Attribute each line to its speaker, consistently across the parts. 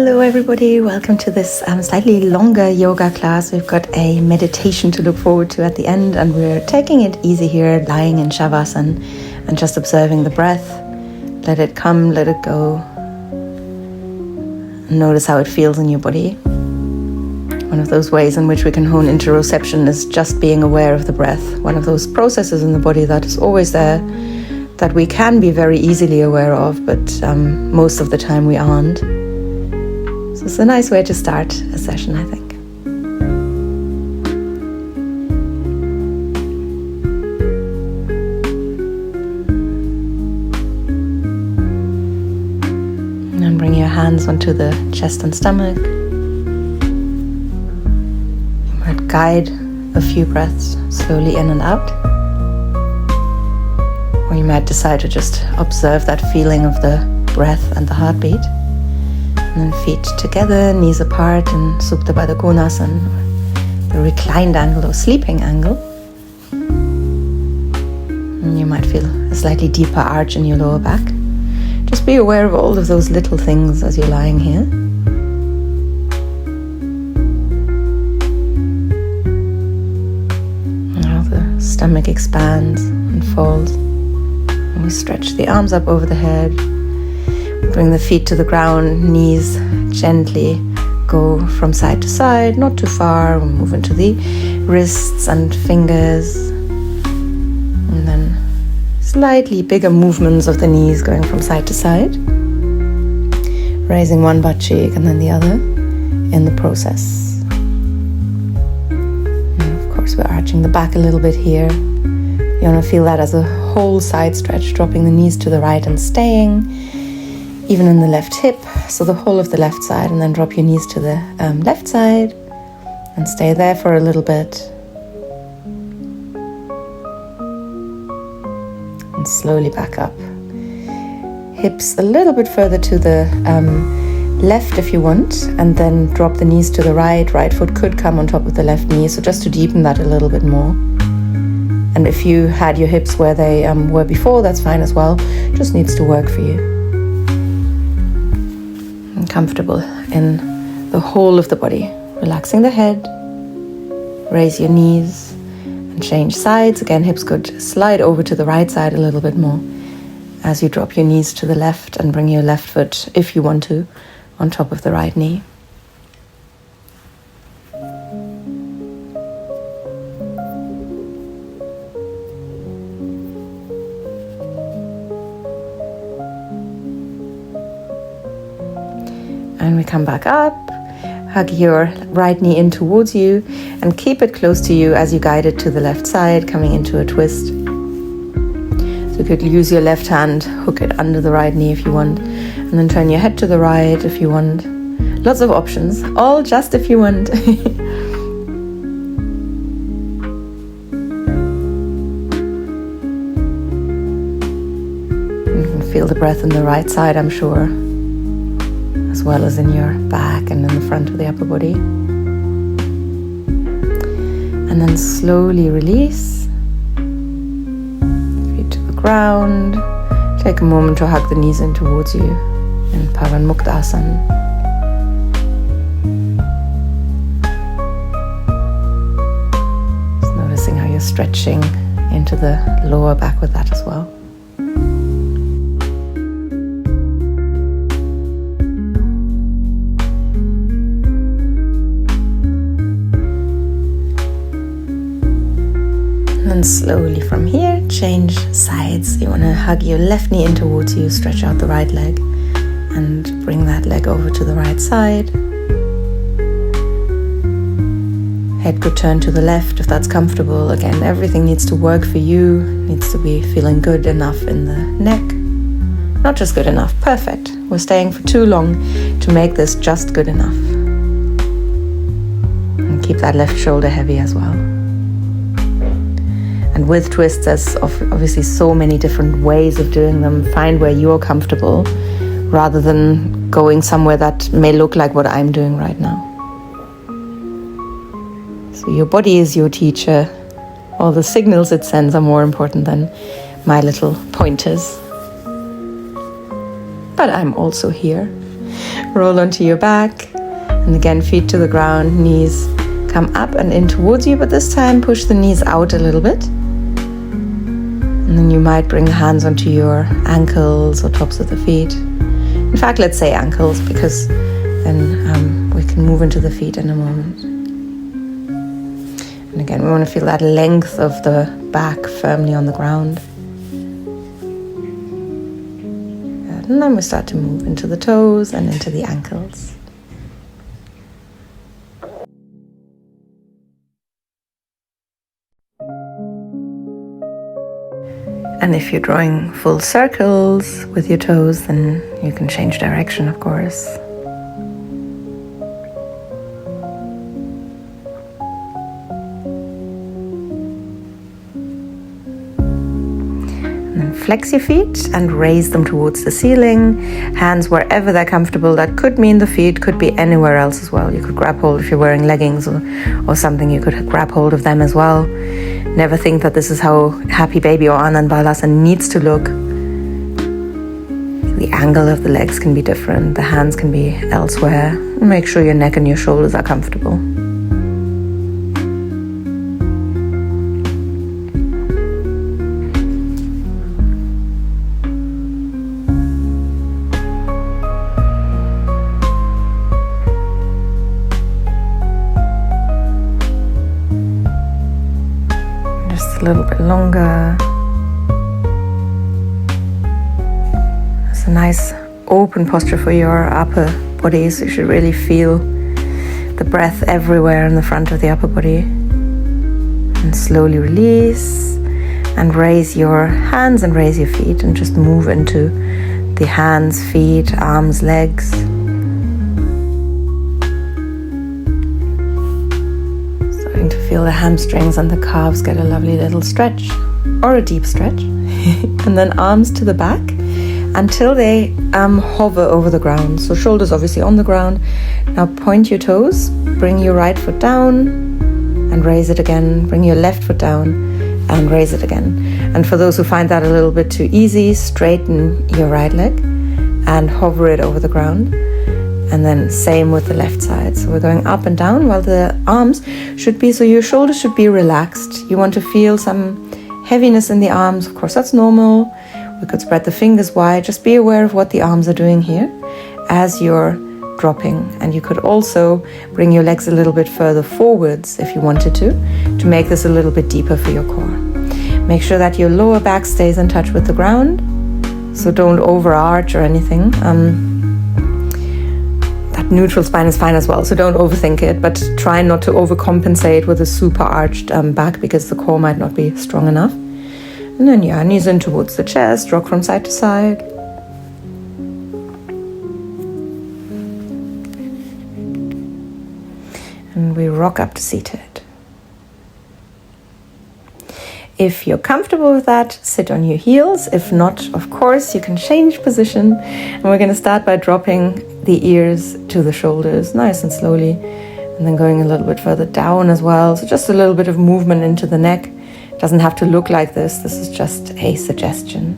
Speaker 1: Hello everybody, welcome to this slightly longer yoga class. We've got a meditation to look forward to at the end, and we're taking it easy here, lying in shavasana and just observing the breath. Let it come, let it go. Notice how it feels in your body. One of those ways in which we can hone interoception is just being aware of the breath. One of those processes in the body that is always there, that we can be very easily aware of, but most of the time we aren't. So it's a nice way to start a session, I think. And then bring your hands onto the chest and stomach. You might guide a few breaths slowly in and out. Or you might decide to just observe that feeling of the breath and the heartbeat. And then feet together, knees apart in Supta Baddha Konasana, the reclined angle or sleeping angle. And you might feel a slightly deeper arch in your lower back. Just be aware of all of those little things as you're lying here. Now the stomach expands and folds. And we stretch the arms up over the head. Bring the feet to the ground, knees gently go from side to side, not too far. We'll move into the wrists and fingers. And then slightly bigger movements of the knees going from side to side. Raising one butt cheek and then the other in the process. And of course, we're arching the back a little bit here. You want to feel that as a whole side stretch, dropping the knees to the right and staying. Even in the left hip, so the whole of the left side, and then drop your knees to the left side and stay there for a little bit. And slowly back up. Hips a little bit further to the left if you want, and then drop the knees to the right. Right foot could come on top of the left knee, so just to deepen that a little bit more. And if you had your hips where they were before, that's fine as well. Just needs to work for you. Comfortable in the whole of the body. Relaxing the head, raise your knees and change sides. Again, hips could slide over to the right side a little bit more as you drop your knees to the left and bring your left foot, if you want to, on top of the right knee. And we come back up, hug your right knee in towards you and keep it close to you as you guide it to the left side, coming into a twist. So you could use your left hand, hook it under the right knee if you want, and then turn your head to the right if you want. Lots of options, all just if you want. You can feel the breath in the right side, I'm sure, as well as in your back and in the front of the upper body. And then slowly release. Feet to the ground. Take a moment to hug the knees in towards you in Pavanmuktasana. Just noticing how you're stretching into the lower back with that as well. And slowly from here, change sides. You want to hug your left knee in towards you, stretch out the right leg, and bring that leg over to the right side. Head could turn to the left if that's comfortable. Again, everything needs to work for you, needs to be feeling good enough in the neck. Not just good enough, perfect. We're staying for too long to make this just good enough. And keep that left shoulder heavy as well. And with twists, there's obviously so many different ways of doing them. Find where you're comfortable rather than going somewhere that may look like what I'm doing right now. So your body is your teacher. All the signals it sends are more important than my little pointers. But I'm also here. Roll onto your back. And again, feet to the ground, knees come up and in towards you, but this time push the knees out a little bit. And then you might bring the hands onto your ankles or tops of the feet. In fact, let's say ankles, because then we can move into the feet in a moment. And again, we want to feel that length of the back firmly on the ground. And then we start to move into the toes and into the ankles. And if you're drawing full circles with your toes, then you can change direction, of course. And then flex your feet and raise them towards the ceiling. Hands wherever they're comfortable. That could mean the feet, could be anywhere else as well. You could grab hold, if you're wearing leggings or something, you could grab hold of them as well. Never think that this is how happy baby or Anandbalasana needs to look. The angle of the legs can be different. The hands can be elsewhere. Make sure your neck and your shoulders are comfortable. A little bit longer. It's a nice open posture for your upper body, so you should really feel the breath everywhere in the front of the upper body. And slowly release and raise your hands and raise your feet and just move into the hands, feet, arms, legs. To feel the hamstrings and the calves get a lovely little stretch or a deep stretch. And then arms to the back until they hover over the ground. So shoulders obviously on the ground. Now point your toes, bring your right foot down and raise it again. Bring your left foot down and raise it again. And for those who find that a little bit too easy, straighten your right leg and hover it over the ground. And then same with the left side. So we're going up and down while the arms should be, so your shoulders should be relaxed. You want to feel some heaviness in the arms. Of course, that's normal. We could spread the fingers wide. Just be aware of what the arms are doing here as you're dropping. And you could also bring your legs a little bit further forwards if you wanted to make this a little bit deeper for your core. Make sure that your lower back stays in touch with the ground. So don't overarch or anything. Neutral spine is fine as well, so don't overthink it, but try not to overcompensate with a super arched back, because the core might not be strong enough. And then knees in towards the chest, rock from side to side. And we rock up to seated. If you're comfortable with that, sit on your heels. If not, of course, you can change position. And we're going to start by dropping the ears to the shoulders, nice and slowly. And then going a little bit further down as well. So just a little bit of movement into the neck. It doesn't have to look like this. This is just a suggestion.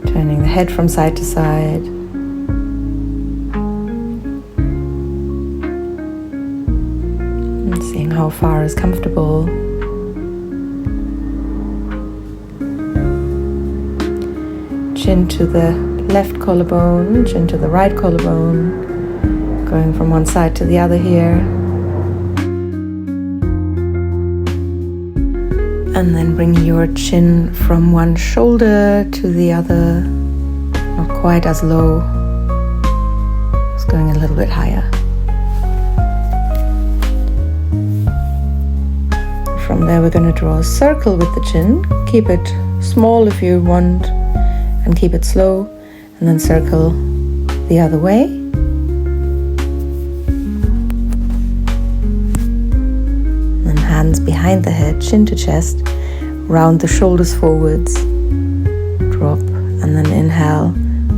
Speaker 1: Turning the head from side to side. Seeing how far is comfortable. Chin to the left collarbone, chin to the right collarbone. Going from one side to the other here. And then bring your chin from one shoulder to the other. Not quite as low. It's going a little bit higher. From there we're going to draw a circle with the chin. Keep it small if you want, and keep it slow, and then circle the other way. And then hands behind the head, chin to chest, round the shoulders forwards, drop, and then inhale,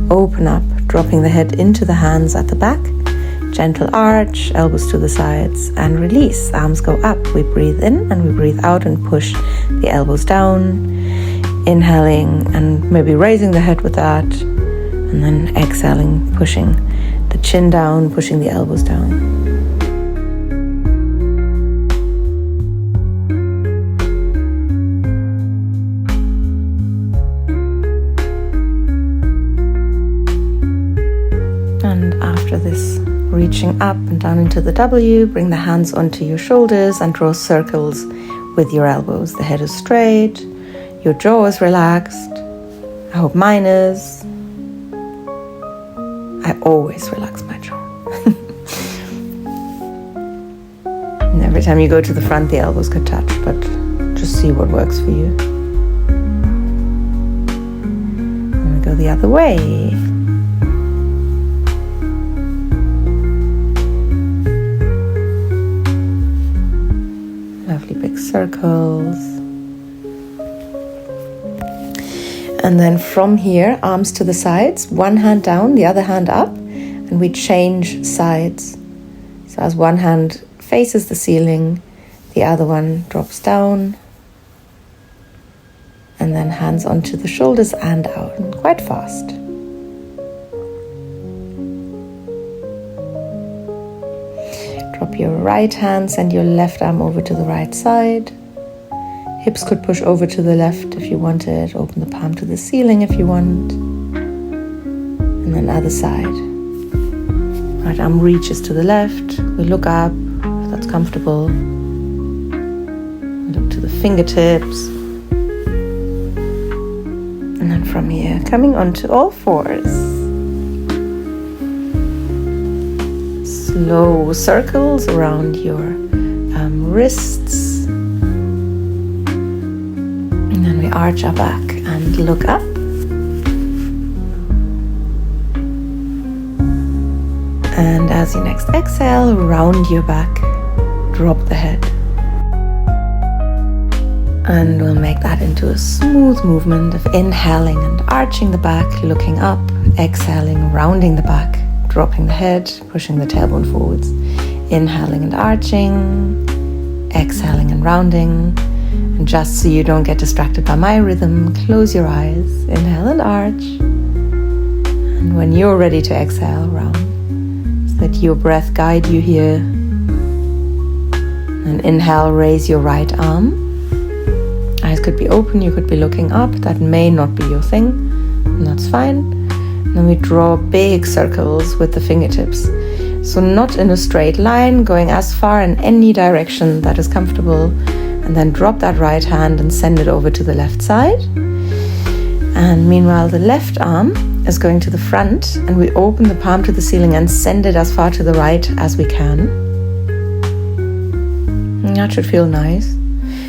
Speaker 1: open up, dropping the head into the hands at the back. Gentle arch, elbows to the sides, and release. Arms go up. We breathe in and we breathe out and push the elbows down. Inhaling and maybe raising the head with that, and then exhaling, pushing the chin down, pushing the elbows down. And after this, reaching up and down into the W, bring the hands onto your shoulders and draw circles with your elbows. The head is straight, your jaw is relaxed. I hope mine is. I always relax my jaw. And every time you go to the front, the elbows could touch, but just see what works for you. And we go the other way. Lovely big circles. And then from here, arms to the sides, one hand down, the other hand up, and we change sides. So as one hand faces the ceiling, the other one drops down, and then hands onto the shoulders and out, and quite fast. Drop your right hand, send your left arm over to the right side. Hips could push over to the left if you wanted. Open the palm to the ceiling if you want. And then other side. Right arm reaches to the left. We look up, if that's comfortable. We look to the fingertips. And then from here, coming onto all fours. Slow circles around your wrists. We arch our back and look up. And as you next exhale, round your back, drop the head. And we'll make that into a smooth movement of inhaling and arching the back, looking up, exhaling, rounding the back, dropping the head, pushing the tailbone forwards. Inhaling and arching, exhaling and rounding. And just so you don't get distracted by my rhythm, close your eyes, inhale and arch. And when you're ready to exhale, round. So let your breath guide you here. And inhale, raise your right arm. Eyes could be open, you could be looking up. That may not be your thing, and that's fine. And then we draw big circles with the fingertips. So not in a straight line, going as far in any direction that is comfortable. And then drop that right hand and send it over to the left side. And meanwhile, the left arm is going to the front, and we open the palm to the ceiling and send it as far to the right as we can. And that should feel nice.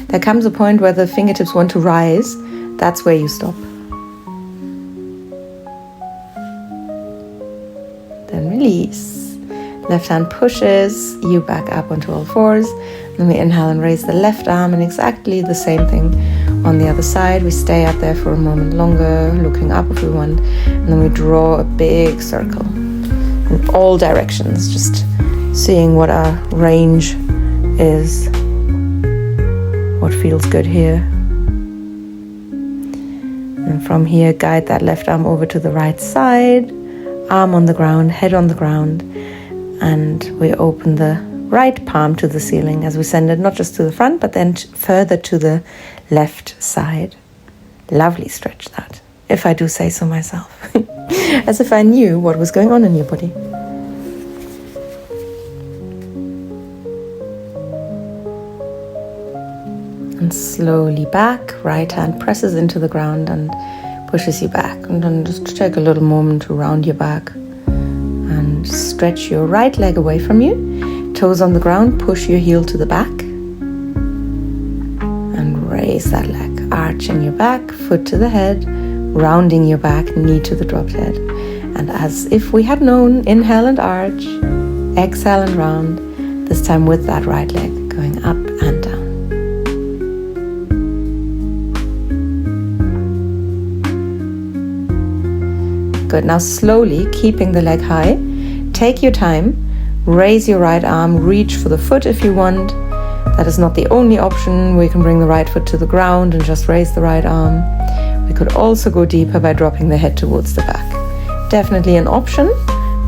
Speaker 1: There comes a point where the fingertips want to rise. That's where you stop. Then release. Left hand pushes you back up onto all fours. Then we inhale and raise the left arm, and exactly the same thing on the other side. We stay up there for a moment longer, looking up if we want, and then we draw a big circle in all directions, just seeing what our range is, what feels good here. And from here, guide that left arm over to the right side, arm on the ground, head on the ground, and we open the right palm to the ceiling as we send it not just to the front, but then further to the left side. Lovely stretch that, if I do say so myself. As if I knew what was going on in your body. And slowly back, right hand presses into the ground and pushes you back. And then just take a little moment to round your back and stretch your right leg away from you. Toes on the ground, push your heel to the back and raise that leg, arching your back, foot to the head, rounding your back, knee to the dropped head. And as if we had known, inhale and arch, exhale and round, this time with that right leg going up and down. Good, now slowly, keeping the leg high, take your time. Raise your right arm, reach for the foot if you want. That is not the only option. We can bring the right foot to the ground and just raise the right arm. We could also go deeper by dropping the head towards the back. Definitely an option.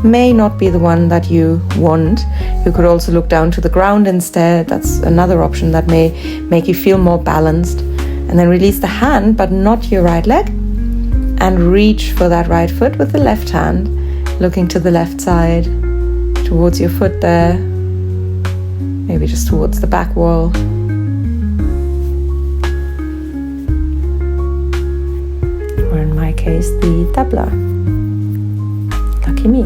Speaker 1: May not be the one that you want. You could also look down to the ground instead. That's another option that may make you feel more balanced. And then release the hand, but not your right leg. And reach for that right foot with the left hand, looking to the left side, towards your foot there. Maybe just towards the back wall. Or in my case, the tabla. Lucky me.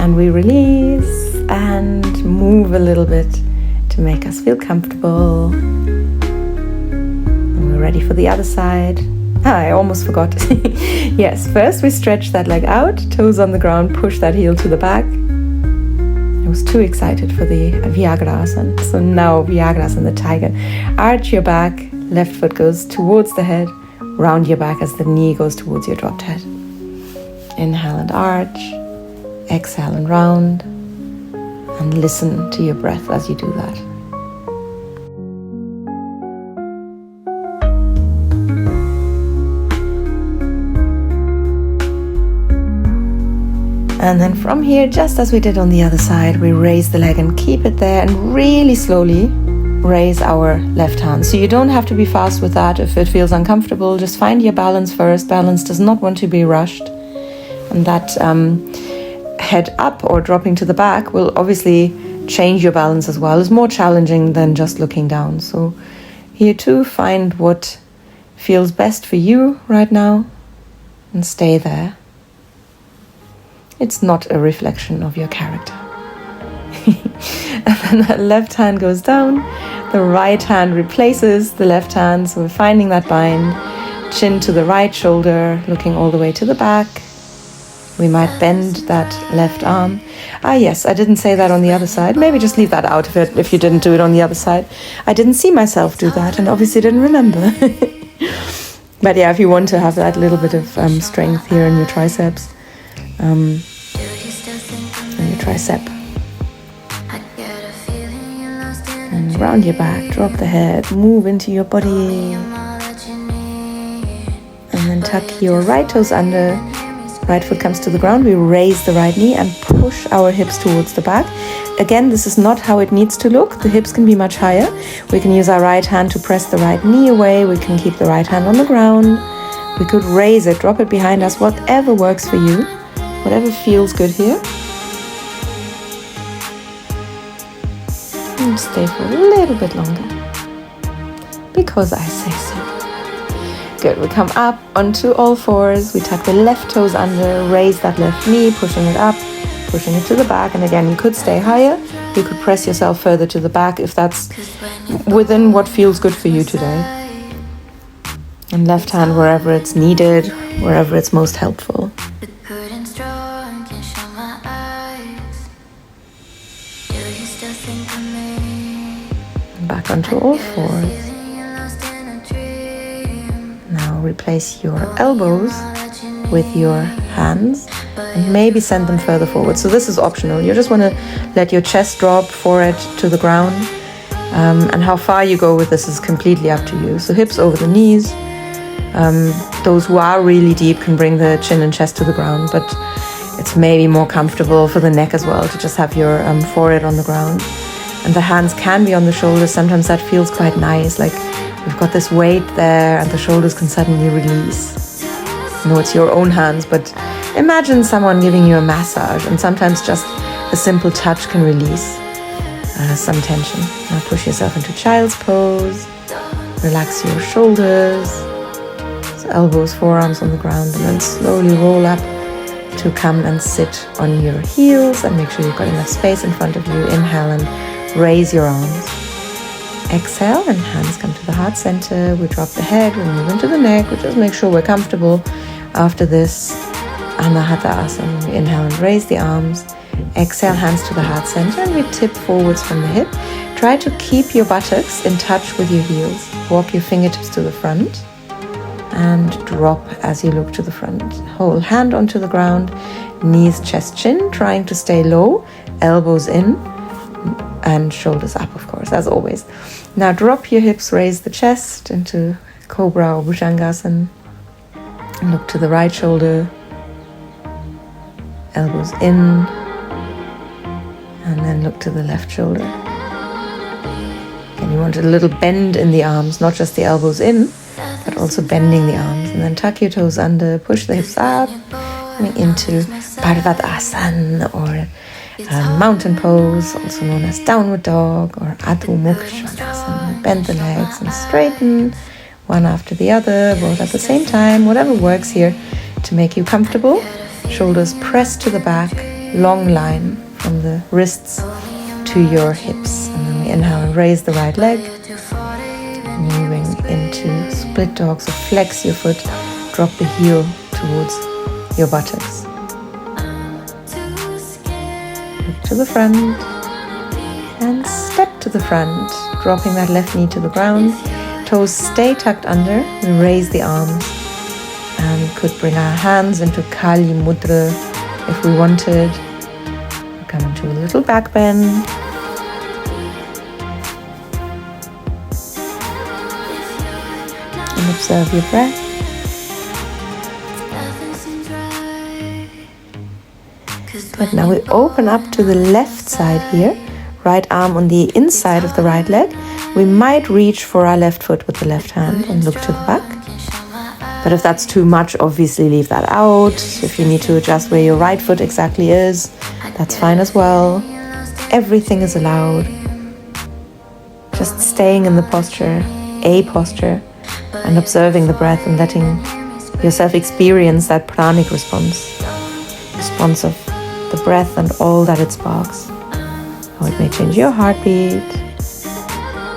Speaker 1: And we release and move a little bit to make us feel comfortable. And we're ready for the other side. I almost forgot. Yes, first we stretch that leg out, toes on the ground, push that heel to the back. I was too excited for the vyagrasana. So now vyagrasana, the tiger. Arch your back, left foot goes towards the head, round your back as the knee goes towards your dropped head. Inhale and arch, exhale and round, and listen to your breath as you do that. And then from here, just as we did on the other side, we raise the leg and keep it there and really slowly raise our left hand. So you don't have to be fast with that if it feels uncomfortable. Just find your balance first. Balance does not want to be rushed. And that head up or dropping to the back will obviously change your balance as well. It's more challenging than just looking down. So here too, find what feels best for you right now and stay there. It's not a reflection of your character. And then that left hand goes down, the right hand replaces the left hand, so we're finding that bind, chin to the right shoulder, looking all the way to the back. We might bend that left arm. Yes, I didn't say that on the other side. Maybe just leave that out if you didn't do it on the other side. I didn't see myself do that and obviously didn't remember. But yeah, if you want to have that little bit of strength here in your triceps, and your tricep. And round your back, drop the head, move into your body. And then tuck your right toes under, right foot comes to the ground. We raise the right knee and push our hips towards the back. Again, this is not how it needs to look. The hips can be much higher. We can use our right hand to press the right knee away. We can keep the right hand on the ground. We could raise it, drop it behind us, whatever works for you. Whatever feels good here. And stay for a little bit longer. Because I say so. Good, we come up onto all fours. We tuck the left toes under, raise that left knee, pushing it up, pushing it to the back. And again, you could stay higher. You could press yourself further to the back if that's within what feels good for you today. And left hand wherever it's needed, wherever it's most helpful. Back onto all fours. Now replace your elbows with your hands and maybe send them further forward. So this is optional. You just want to let your chest drop, forehead to the ground. And how far you go with this is completely up to you. So hips over the knees. Those who are really deep can bring the chin and chest to the ground, but it's maybe more comfortable for the neck as well to just have your forehead on the ground. And the hands can be on the shoulders. Sometimes that feels quite nice, like we've got this weight there and the shoulders can suddenly release. No, it's your own hands, but imagine someone giving you a massage and sometimes just a simple touch can release some tension. Now push yourself into child's pose. Relax your shoulders. So elbows, forearms on the ground, and then slowly roll up to come and sit on your heels and make sure you've got enough space in front of you. Inhale and raise your arms. Exhale and hands come to the heart center. We drop the head, we move into the neck. We just make sure we're comfortable. After this, anahatasana. We inhale and raise the arms. Exhale, hands to the heart center, and we tip forwards from the hip. Try to keep your buttocks in touch with your heels. Walk your fingertips to the front and drop as you look to the front. Whole hand onto the ground, knees, chest, chin, trying to stay low, elbows in and shoulders up, of course, as always. Now drop your hips, raise the chest into Cobra or Bhujangasana. And look to the right shoulder, elbows in, and then look to the left shoulder. And you want a little bend in the arms, not just the elbows in, but also bending the arms. And then tuck your toes under, push the hips up, coming into parvatasana or mountain pose, also known as downward dog or Adho Mukha Svanasana. Bend the legs and straighten one after the other, both at the same time, whatever works here to make you comfortable. Shoulders pressed to the back, long line from the wrists to your hips. And then we inhale and raise the right leg, moving into split dog. So flex your foot, drop the heel towards your buttocks. Look to the front and step to the front, dropping that left knee to the ground. Toes stay tucked under. We raise the arms and could bring our hands into Kali Mudra if we wanted. We'll come into a little back bend. And observe your breath. Good. Now we open up to the left side here. Right arm on the inside of the right leg. We might reach for our left foot with the left hand and look to the back. But if that's too much, obviously leave that out. If you need to adjust where your right foot exactly is, that's fine as well. Everything is allowed. Just staying in the posture, a posture, and observing the breath and letting yourself experience that pranic response of the breath and all that it sparks. How it may change your heartbeat,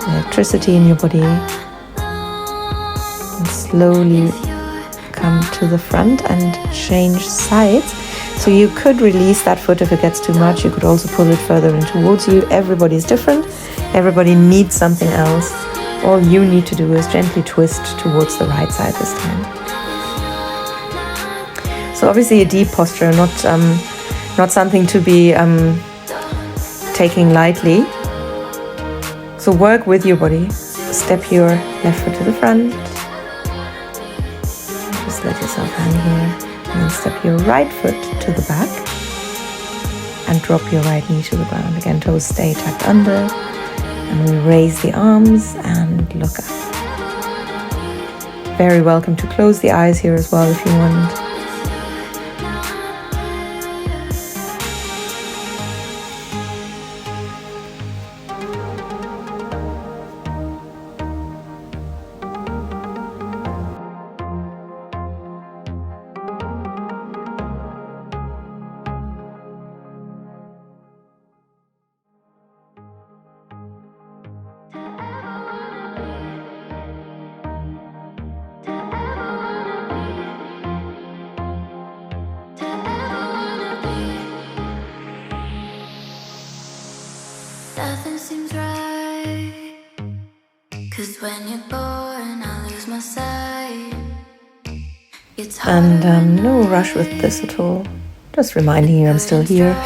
Speaker 1: electricity in your body, and slowly come to the front and change sides. So you could release that foot if it gets too much. You could also pull it further in towards you. Everybody's different. Everybody needs something else. All you need to do is gently twist towards the right side this time. So obviously a deep posture, not something to be taking lightly. So work with your body. Step your left foot to the front. Just let yourself hang here. And then step your right foot to the back. And drop your right knee to the ground. Again, toes stay tucked under. And we raise the arms and look up. Very welcome to close the eyes here as well if you want.
Speaker 2: Nothing seems right, 'cause when you're born, I lose my sight.
Speaker 1: And no rush with this at all. Just reminding you I'm still here.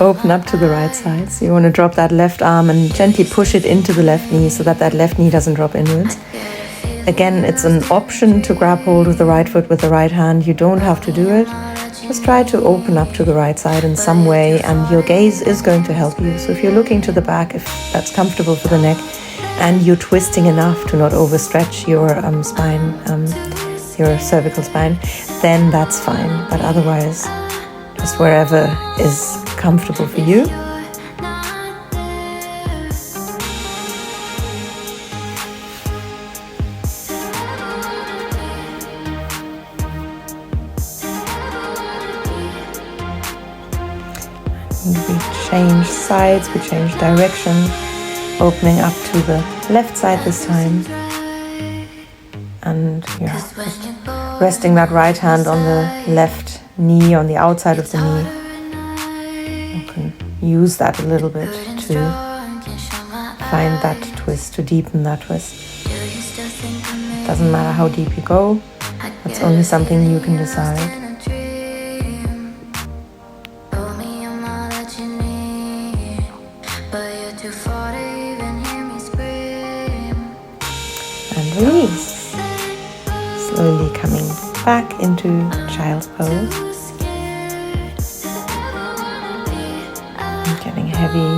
Speaker 1: Open up to the right side. So you want to drop that left arm and gently push it into the left knee so that that left knee doesn't drop inwards. Again, it's an option to grab hold of the right foot with the right hand. You don't have to do it. Just try to open up to the right side in some way, and your gaze is going to help you. So if you're looking to the back, if that's comfortable for the neck, and you're twisting enough to not overstretch your spine, your cervical spine, then that's fine. But otherwise, just wherever is comfortable for you. We change sides, we change direction, opening up to the left side this time. And just resting that right hand on the left knee, on the outside of the knee. You can use that a little bit to find that twist, to deepen that twist. Doesn't matter how deep you go, that's only something you can decide. coming back into child's pose. And getting heavy.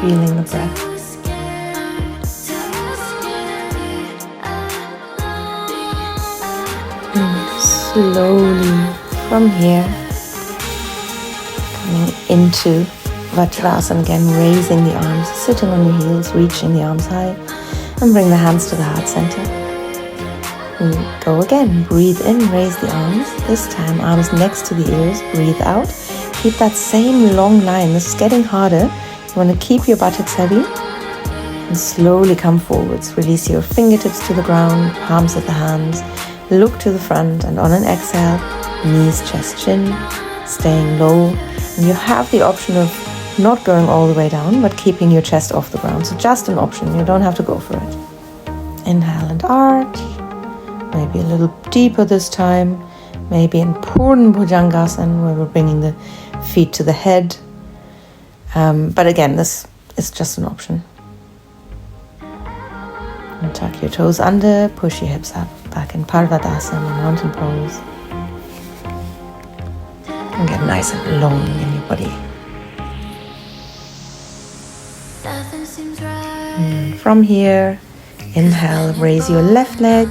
Speaker 1: Feeling the breath. And slowly from here, coming into vajrasana again, raising the arms, sitting on your heels, reaching the arms high, and bring the hands to the heart center. We go again, breathe in, raise the arms. This time, arms next to the ears, breathe out. Keep that same long line. This is getting harder. You want to keep your buttocks heavy and slowly come forwards. Release your fingertips to the ground, palms at the hands. Look to the front, and on an exhale, knees, chest, chin, staying low. And you have the option of not going all the way down, but keeping your chest off the ground. So just an option. You don't have to go for it. Inhale and arch. Maybe a little deeper this time. Maybe in purna bhujangasana, where we're bringing the feet to the head. But again, this is just an option. And tuck your toes under, push your hips up, back in parvatasana, mountain pose. And get nice and long in your body. And from here, inhale, raise your left leg.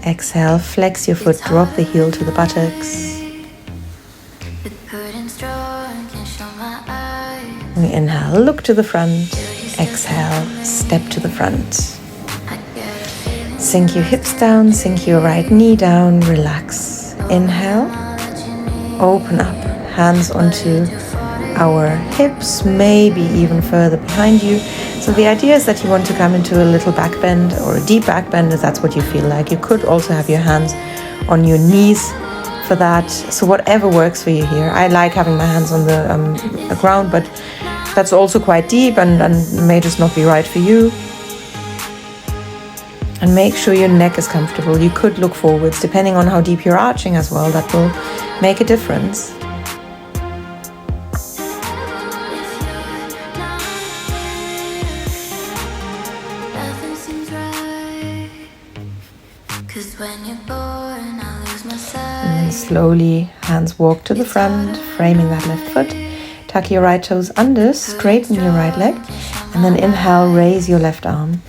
Speaker 1: Exhale, flex your foot, drop the heel to the buttocks. We inhale, look to the front. Exhale, step to the front. Sink your hips down, sink your right knee down, relax. Inhale, open up, hands onto our hips, maybe even further behind you. So the idea is that you want to come into a little back bend or a deep back bend if that's what you feel like. You could also have your hands on your knees for that. So whatever works for you here. I like having my hands on the ground, but that's also quite deep and may just not be right for you. And make sure your neck is comfortable. You could look forwards, depending on how deep you're arching as well. That will make a difference. And then slowly, hands walk to the front, framing that left foot. Tuck your right toes under, straighten your right leg, and then inhale, raise your left arm.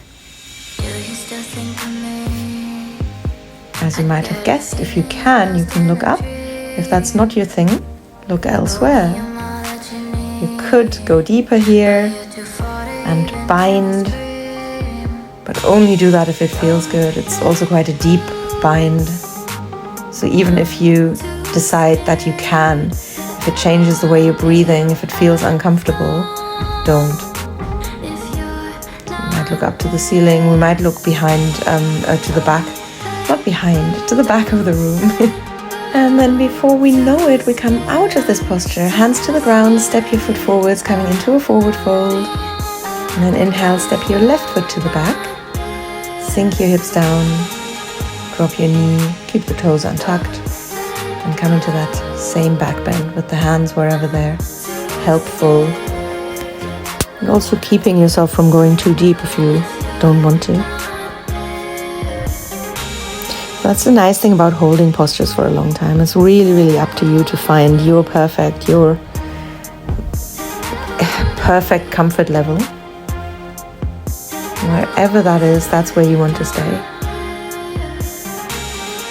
Speaker 1: As you might have guessed, if you can look up. If that's not your thing, look elsewhere. You could go deeper here and bind, but only do that if it feels good. It's also quite a deep bind. So even if you decide that you can, if it changes the way you're breathing, if it feels uncomfortable, don't. We might look up to the ceiling, we might look behind, to the back. Not behind, to the back of the room. And then before we know it, we come out of this posture. Hands to the ground, step your foot forwards, coming into a forward fold. And then inhale, step your left foot to the back. Sink your hips down, drop your knee, keep the toes untucked. And come into that same back bend with the hands wherever they're helpful. And also keeping yourself from going too deep if you don't want to. That's the nice thing about holding postures for a long time. It's really, really up to you to find your perfect comfort level. Wherever that is, that's where you want to stay.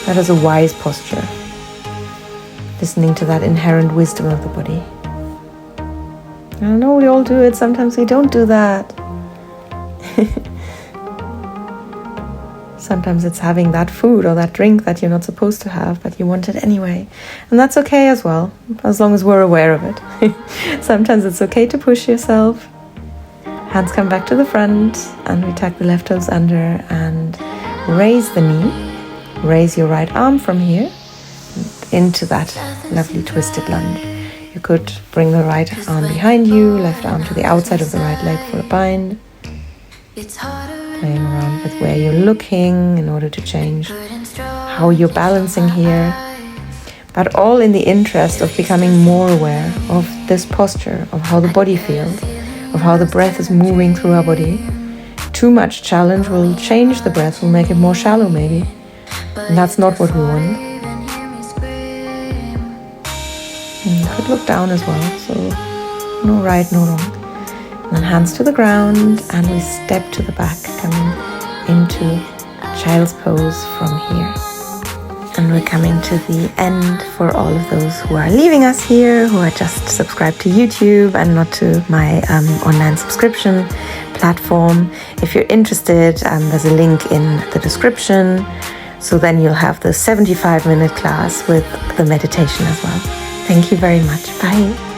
Speaker 1: That is a wise posture. Listening to that inherent wisdom of the body. I know we all do it, sometimes we don't do that. Sometimes it's having that food or that drink that you're not supposed to have, but you want it anyway. And that's okay as well, as long as we're aware of it. Sometimes it's okay to push yourself. Hands come back to the front, and we tuck the left toes under and raise the knee. Raise your right arm from here into that lovely twisted lunge. You could bring the right arm behind you, left arm to the outside of the right leg for a bind. Playing around with where you're looking in order to change how you're balancing here. but all in the interest of becoming more aware of this posture, of how the body feels, of how the breath is moving through our body. Too much challenge will change the breath, will make it more shallow maybe. And that's not what we want. You could look down as well, so no right, no wrong. And then hands to the ground, and we step to the back, coming into child's pose from here. And we're coming to the end for all of those who are leaving us here, who are just subscribed to YouTube and not to my online subscription platform. If you're interested, there's a link in the description. So then you'll have the 75-minute class with the meditation as well. Thank you very much. Bye.